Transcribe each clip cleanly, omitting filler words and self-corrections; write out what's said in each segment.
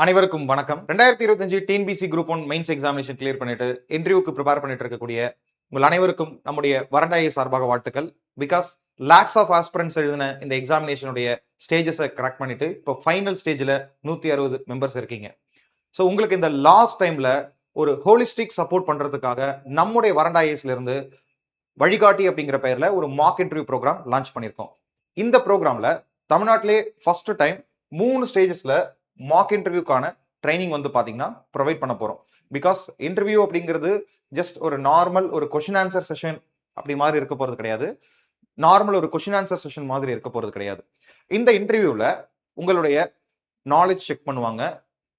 அனைவருக்கும் வணக்கம். 2025 TNPSC group 1 mains examination clear பண்ணிட்டு இன்டர்வியூக்கு ப்ரிப்பேர் பண்ணிட்டு இருக்கக்கூடிய உங்கள் அனைவருக்கும் நம்முடைய வரண்டாயை சார்பாக வாழ்த்துக்கள். பிகாஸ் லேக்ஸ் ஆஃப் ஆஸ்பிரண்ட்ஸ் எழுதின இந்த எக்ஸாமினேஷனுடைய ஸ்டேஜஸை கிராக் பண்ணிட்டு இப்போ ஃபைனல் ஸ்டேஜில் 160 மெம்பர்ஸ் இருக்கீங்க. ஸோ உங்களுக்கு இந்த லாஸ்ட் டைம்ல ஒரு ஹோலிஸ்டிக் சப்போர்ட் பண்றதுக்காக நம்முடைய வரண்டாயஸ்ல இருந்து வழிகாட்டி அப்படிங்கிற பெயர்ல ஒரு மாக் இன்டர்வியூ ப்ரோக்ராம் லான்ச் பண்ணியிருக்கோம். இந்த ப்ரோக்ராம்ல தமிழ்நாட்டிலே ஃபர்ஸ்ட் டைம் 3 ஸ்டேஜஸ்ல மாக் இன்டர்வியூக்கான ட்ரைனிங் வந்து பாத்தீங்கன்னா ப்ரொவைட் பண்ண போறோம். பிகாஸ் இன்டர்வியூ அப்படிங்கிறது ஜஸ்ட் ஒரு நார்மல் ஒரு கொஸ்டின் ஆன்சர் செஷன் அப்படி மாதிரி இருக்க போறது கிடையாது. நார்மல் ஒரு கொஸ்டின் ஆன்சர் செஷன் மாதிரி இருக்க போறது கிடையாது. இந்த இன்டர்வியூல உங்களுடைய நாலேஜ் செக் பண்ணுவாங்க.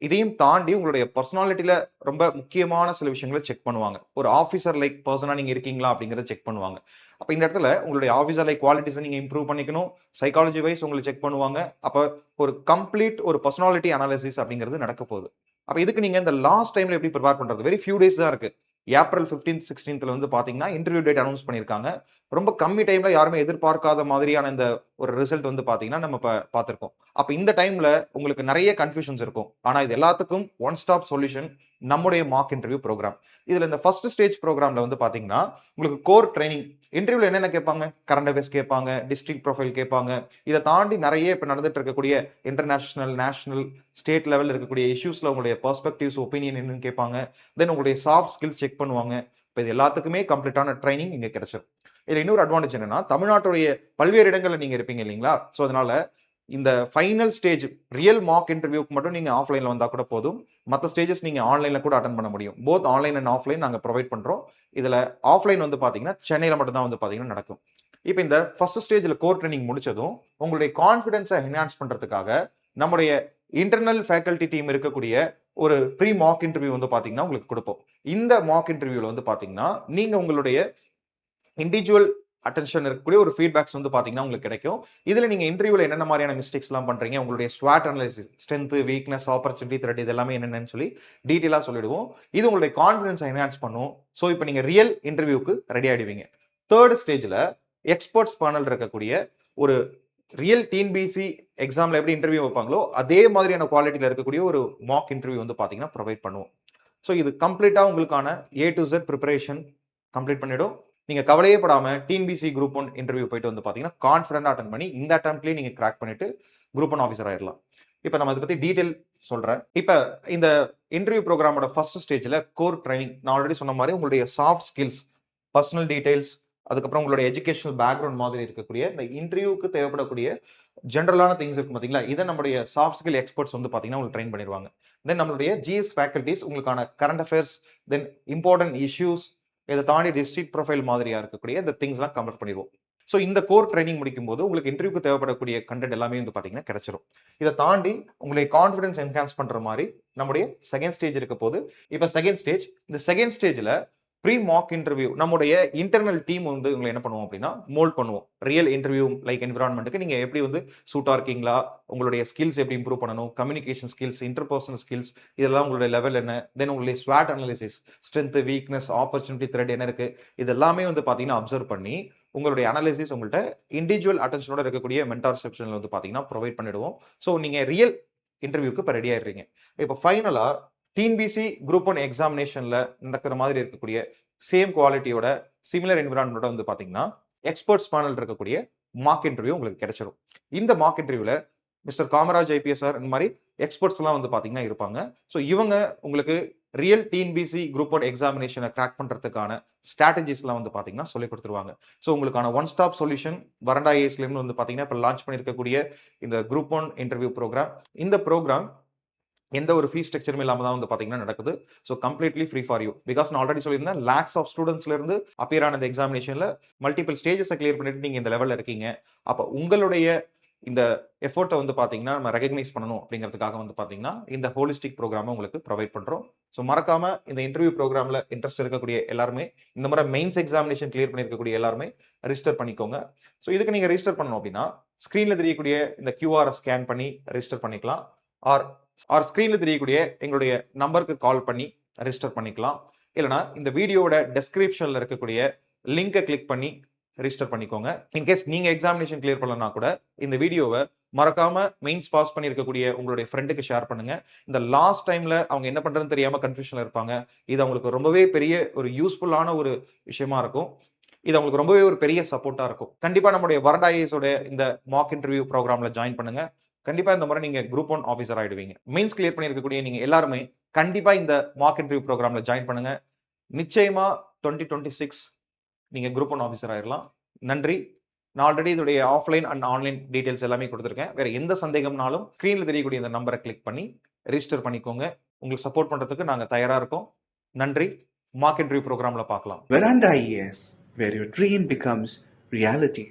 இதையும் தாண்டி உங்களுடைய பர்சனாலிட்டியில ரொம்ப முக்கியமான சில விஷயங்களை செக் பண்ணுவாங்க. ஒரு ஆஃபீஸர் லைக் பர்சனா நீங்க இருக்கீங்களா அப்படிங்கறத செக் பண்ணுவாங்க. அப்ப இந்த இடத்துல உங்களுடைய ஆஃபீஸர் லைக் குவாலிட்டிஸை நீங்க இம்ப்ரூவ் பண்ணிக்கணும். சைக்காலஜி வைஸ் உங்களை செக் பண்ணுவாங்க. அப்ப ஒரு கம்ப்ளீட் ஒரு பர்சனாலிட்டி அனாலிசிஸ் அப்படிங்கிறது நடக்க போகுது. அப்ப இதுக்கு நீங்க இந்த லாஸ்ட் டைம்ல எப்படி ப்ரிப்பேர் பண்றது? வெரி ஃபியூ டேஸ் தான் இருக்கு. ஏப்ரல் 15th 16th வந்து பாத்தீங்கன்னா இன்டர்வியூ டேட் அனௌன்ஸ் பண்ணிருக்காங்க. ரொம்ப கம்மி டைம்ல யாருமே எதிர்பார்க்காத மாதிரியான இந்த ஒரு ரிசல்ட் வந்து பாத்தீங்கன்னா நம்ம பார்த்திருக்கோம். அப்ப இந்த டைம்ல உங்களுக்கு நிறைய கன்ஃபியூஷன்ஸ் இருக்கும். ஆனா இது எல்லாத்துக்கும் ஒன் ஸ்டாப் சொல்யூஷன் நம்முடைய மார்க் இன்டர்வியூ ப்ரோக்ராம். இதுல இந்த ஃபர்ஸ்ட் ஸ்டேஜ் ப்ரோக்ராம்ல வந்து பாத்தீங்கன்னா உங்களுக்கு கோர் ட்ரைனிங் இன்டர்வியூல என்னென்ன கேட்பாங்க, கரண்ட் அஃபேர்ஸ் கேட்பாங்க, டிஸ்ட்ரிக்ட் ப்ரொஃபைல் கேட்பாங்க. இதை தாண்டி நிறைய இப்ப நடந்துட்டு இருக்கக்கூடிய இன்டர்நேஷனல், நேஷனல், ஸ்டேட் லெவல் இருக்கக்கூடிய இஷ்யூஸ்ல உங்களுடைய பெர்ஸ்பெக்டிவ்ஸ், ஒப்பீனியன் என்னன்னு கேட்பாங்க. தென் உங்களுடைய சாஃப்ட் ஸ்கில்ஸ் செக் பண்ணுவாங்க. இப்போ இது எல்லாத்துக்குமே கம்ப்ளீட்டான ட்ரைனிங் இங்க கிடைச்சிடும். இதுல இன்னொரு அட்வான்டேஜ் என்னன்னா தமிழ்நாட்டுடைய பல்வேறு இடங்கள்ல நீங்க இருப்பீங்க இல்லைங்களா? ஸோ அதனால இந்த ஃபைனல் ஸ்டேஜ் ரியல் மார்க் இன்டர்வியூக்கு மட்டும் நீங்க ஆஃப்லைன்ல வந்தா கூட போதும். மற்ற ஸ்டேஜஸ் நீங்க ஆன்லைன்ல கூட அட்டன் பண்ண முடியும். போத் ஆன்லைன் அண்ட் ஆஃப்லைன் நாங்க ப்ரொவைட் பண்றோம். இதுல ஆஃப்லைன் வந்து பாத்தீங்கன்னா சென்னையில மட்டும் தான் வந்து பாத்தீங்கன்னா நடக்கும். இப்போ இந்த ஃபர்ஸ்ட் ஸ்டேஜ்ல கோர் ட்ரைனிங் முடிச்சதும் உங்களுடைய கான்ஃபிடன்ஸை என்ஹான்ஸ் பண்றதுக்காக நம்முடைய இன்டர்னல் ஃபேக்கல்டி டீம் இருக்கக்கூடிய ஒரு ப்ரீ மார்க் இன்டர்வியூ வந்து பாத்தீங்கன்னா உங்களுக்கு கொடுப்போம். இந்த மார்க் இன்டர்வியூல வந்து பாத்தீங்கன்னா நீங்க உங்களுடைய இண்டிவிஜுவல் அட்டென்ஷன் இருக்கக்கூடிய ஒரு ஃபீட்பேக்ஸ் வந்து பாத்தீங்கன்னா உங்களுக்கு கிடைக்கும். இதுல நீங்க இன்டர்வியூல என்னென்ன மாதிரியான மிஸ்டேக்ஸ் எல்லாம் பண்றீங்க, உங்களுடைய ஸ்வாட் analysis, strength, weakness, opportunity, threat இது எல்லாமே என்னென்னு சொல்லி டீடைலா சொல்லிடுவோம். இது உங்களுடைய கான்ஃபிடன்ஸ் என்ஹான்ஸ் பண்ணும். ஸோ இப்போ நீங்க ரியல் இன்டர்வியூக்கு ரெடி ஆயிடுவீங்க. தேர்ட் ஸ்டேஜ்ல எக்ஸ்பர்ட்ஸ் பேனல் இருக்கக்கூடிய ஒரு ரியல் டிஎன்பிசி எக்ஸாம்ல எப்படி இன்டர்வியூ வைப்பாங்களோ அதே மாதிரியான குவாலிட்டியில இருக்கக்கூடிய ஒரு மார்க் இன்டர்வியூ வந்து பாத்தீங்கன்னா ப்ரொவைட் பண்ணுவோம். ஸோ இது கம்ப்ளீட்டா உங்களுக்கான A to Z preparation complete பண்ணிடும். நீங்க கவலையே படாம டிஎன்பிசி குரூப் 1 இன்டர்வியூ போயிட்டு வந்து பாத்தீங்கன்னா கான்ஃபிடென்ட்டா அட்டன் பண்ணி இந்த அட்டெம்ப்ட்லயே நீங்க கிராக் பண்ணிட்டு குரூப் 1 ஆஃபீஸர் ஆயிடலாம். இப்போ நம்ம அதை பத்தி டீடைல் சொல்றேன். இப்போ இந்த இன்டர்வியூ ப்ரோக்ராமோட ஃபர்ஸ்ட் ஸ்டேஜ்ல கோர் ட்ரைனிங் நான் ஆல்ரெடி சொன்ன மாதிரி உங்களுடைய சாஃப்ட் ஸ்கில்ஸ், பர்சனல் டீடைல்ஸ், அதுக்கப்புறம் உங்களுடைய எஜுகேஷனல் பேக்ரவுண்ட் மாதிரி இருக்கக்கூடிய இந்த இன்டர்வியூக்கு தேவைப்படக்கூடிய ஜென்ரலான திங்ஸ் இருக்கும் பாத்தீங்களா, இதை நம்மளுடைய சாஃப்ட் ஸ்கில் எக்ஸ்பர்ட்ஸ் வந்து பாத்தீங்கன்னா உங்களுக்கு ட்ரெயின் பண்ணிடுவாங்க. தென் நம்மளுடைய ஜிஎஸ் ஃபேக்கல்டிஸ் உங்களுக்கான கரண்ட் அஃபேர்ஸ், தென் இம்பார்ட்டன்ட் இஷ்யூஸ், இதை தாண்டி டிஸ்ட்ரிக்ட் ப்ரொஃபைல் மாதிரியா இருக்கக்கூடிய இந்த திங்ஸ்லாம் கவர் பண்ணிடுவோம். ஸோ இந்த கோர் ட்ரைனிங் முடிக்கும் போது உங்களுக்கு இன்டர்வியூக்கு தேவைப்படக்கூடிய கண்டென்ட் எல்லாமே வந்து பாத்தீங்கன்னா கிடைச்சிரும். இதை தாண்டி உங்களுடைய கான்ஃபிடன்ஸ் என்ஹான்ஸ் பண்ற மாதிரி நம்முடைய செகண்ட் ஸ்டேஜ் இருக்க போது. இப்போ செகண்ட் ஸ்டேஜ், இந்த செகண்ட் ஸ்டேஜ்ல ப்ரீ மார்க் இன்டர்வியூ நம்முடைய இன்டர்னல் டீம் வந்து உங்களை என்ன பண்ணுவோம் அப்படின்னா மோல்ட் பண்ணுவோம். ரியல் இன்டர்வியூ லைக் என்விரான்மெண்ட்டுக்கு நீங்க எப்படி வந்து சூட்டா இருக்கீங்களா, உங்களுடைய ஸ்கில்ஸ் எப்படி இம்ப்ரூவ் பண்ணணும், கம்யூனிகேஷன் ஸ்கில்ஸ், இன்டர்பர்சனல் ஸ்கில்ஸ், இதெல்லாம் உங்களுடைய லெவல் என்ன, தென் உங்களுடைய ஸ்வாட் analysis, strength, weakness, opportunity, threat என்ன இருக்கு, இது எல்லாமே வந்து பாத்தீங்கன்னா அப்சர்வ் பண்ணி உங்களுடைய அனாலிசிஸ் உங்கள்கிட்ட இண்டிவிஜுவல் அட்டென்ஷனோட இருக்கக்கூடிய மென்டார் செக்ஷன்ல வந்து பாத்தீங்கன்னா ப்ரொவைட் பண்ணிடுவோம். ஸோ நீங்க ரியல் இன்டர்வியூக்கு இப்போ ரெடி ஆயிடுறீங்க. இப்போ ஃபைனலா டிஎன்பிசி குரூப் 1 எக்ஸாமினேஷன்ல நடக்கிற மாதிரி இருக்கக்கூடிய சேம் குவாலிட்டியோட சிமிலர் என்விரான்மெண்டோட வந்து பாத்தீங்கன்னா எக்ஸ்பர்ட்ஸ் பேனல் இருக்கக்கூடிய மார்க் இன்டர்வியூ உங்களுக்கு கிடைச்சிடும். இந்த மார்க் இன்டர்வியூல மிஸ்டர் காமராஜ் ஐபிஎஸ் சார் இந்த மாதிரி எக்ஸ்பர்ட்ஸ் எல்லாம் வந்து பாத்தீங்கன்னா இருப்பாங்க. ஸோ இவங்க உங்களுக்கு ரியல் டிஎன்பிசி குரூப் 1 எக்ஸாமினேஷனை கிராக் பண்றதுக்கான ஸ்ட்ராட்டஜிஸ் எல்லாம் வந்து பாத்தீங்கன்னா சொல்லி கொடுத்துருவாங்க. ஸோ உங்களுக்கான ஒன் ஸ்டாப் சொல்யூஷன் வரண்டா ஏஸ்ல இருந்து வந்து பாத்தீங்கன்னா இப்போ லான்ச் பண்ணிருக்கக்கூடிய இந்த குரூப் 1 இன்டர்வியூ ப்ரோக்ராம். இந்த ப்ரோக்ராம் எந்த ஒரு ஃபீஸ் ஸ்ட்ரக்சரும் இல்லாம தான் வந்து பாத்தீங்கன்னா நடக்குது. So completely free for you. Because நான் ஆல்ரெடி சொல்லியிருந்தேன் லேக்ஸ் ஆஃப் ஸ்டூடெண்ட்ஸ்ல இருந்து அப்பியர் ஆன இந்த எக்ஸாமினேஷன்ல மல்டிபிள் ஸ்டேஜஸை கிளியர் பண்ணிட்டு நீங்க இந்த லெவல்ல இருக்கீங்க. அப்ப உங்களுடைய இந்த எஃபோர்ட்டை வந்து பாத்தீங்கன்னா நம்ம ரெகக்னைஸ் பண்ணணும் அப்படிங்கிறதுக்காக வந்து பாத்தீங்கன்னா இந்த ஹோலிஸ்டிக் ப்ரோக்ராமை உங்களுக்கு ப்ரொவைட் பண்றோம். ஸோ மறக்காம இந்த இன்டர்வியூ ப்ரோக்ராம்ல இன்ட்ரெஸ்ட் இருக்கக்கூடிய எல்லாருமே, இந்த மாதிரி மெயின்ஸ் எக்ஸாமினேஷன் கிளியர் பண்ணிருக்கக்கூடிய எல்லாருமே ரெஜிஸ்டர் பண்ணிக்கோங்க. ஸோ இதுக்கு நீங்க ரெஜிஸ்டர் பண்ணணும் அப்படின்னா ஸ்கிரீன்ல தெரியக்கூடிய இந்த QR ஸ்கேன் பண்ணி ரெஜிஸ்டர் பண்ணிக்கலாம். ஆர் ஸ்கிரீன்ல தெரியக்கூடிய எங்களுடைய நம்பருக்கு கால் பண்ணி ரெஜிஸ்டர் பண்ணிக்கலாம். இல்லைனா இந்த வீடியோட டெஸ்கிரிப்ஷன்ல இருக்கக்கூடிய லிங்கை கிளிக் பண்ணி ரெஜிஸ்டர் பண்ணிக்கோங்க. இன்கேஸ் நீங்க எக்ஸாமினேஷன் கிளியர் பண்ணலனா கூட இந்த வீடியோவை மறக்காம மெயின்ஸ் பாஸ் பண்ணியிருக்கக்கூடிய உங்களுடைய ஃப்ரெண்டுக்கு ஷேர் பண்ணுங்க. இந்த லாஸ்ட் டைம்ல அவங்க என்ன பண்றதுன்னு தெரியாம கன்ஃப்யூஷன்ல இருப்பாங்க. இது அவங்களுக்கு ரொம்பவே பெரிய ஒரு யூஸ்ஃபுல்லான ஒரு விஷயமா இருக்கும். இது அவங்களுக்கு ரொம்பவே ஒரு பெரிய சப்போர்ட்டா இருக்கும். கண்டிப்பா நம்முடைய வரண்ட் ஐஏஎஸ் ஓட இந்த மாக் இன்டர்வியூ ப்ரோகிராம்ல ஜாயின் பண்ணுங்க. கண்டிப்பா இந்த முறை நீங்க குரூப் 1 ஆஃபீசர் ஆயிடுவீங்க. மெயின்ஸ் கிளியர் பண்ணியிருக்கக்கூடிய நீங்க எல்லாருமே கண்டிப்பா இந்த மாக் இன்டர்வியூ ப்ரோகிராம்ல ஜாயின் பண்ணுங்க. நிச்சயமா 2026 நீங்க குரூப் 1 ஆஃபீசர் ஆயிரலாம். நன்றி. நான் ஆல்ரெடி இதோடைய ஆஃப்லைன் அண்ட் ஆன்லைன் டீடைல்ஸ் எல்லாமே குடுத்திருக்கேன். வேற எந்த சந்தேகம்னாலும் ஸ்கிரீன்ல தெரியக்கூடிய இந்த நம்பர கிளிக் பண்ணி ரிஜிஸ்டர் பண்ணிக்கோங்க. உங்களுக்கு சப்போர்ட் பண்றதுக்கு நாங்க தயாரா இருக்கோம். நன்றி. மார்க் இன்டர்வியூ புரோகிராம்ல பார்க்கலாம். Veranda IAS, where your dream becomes reality.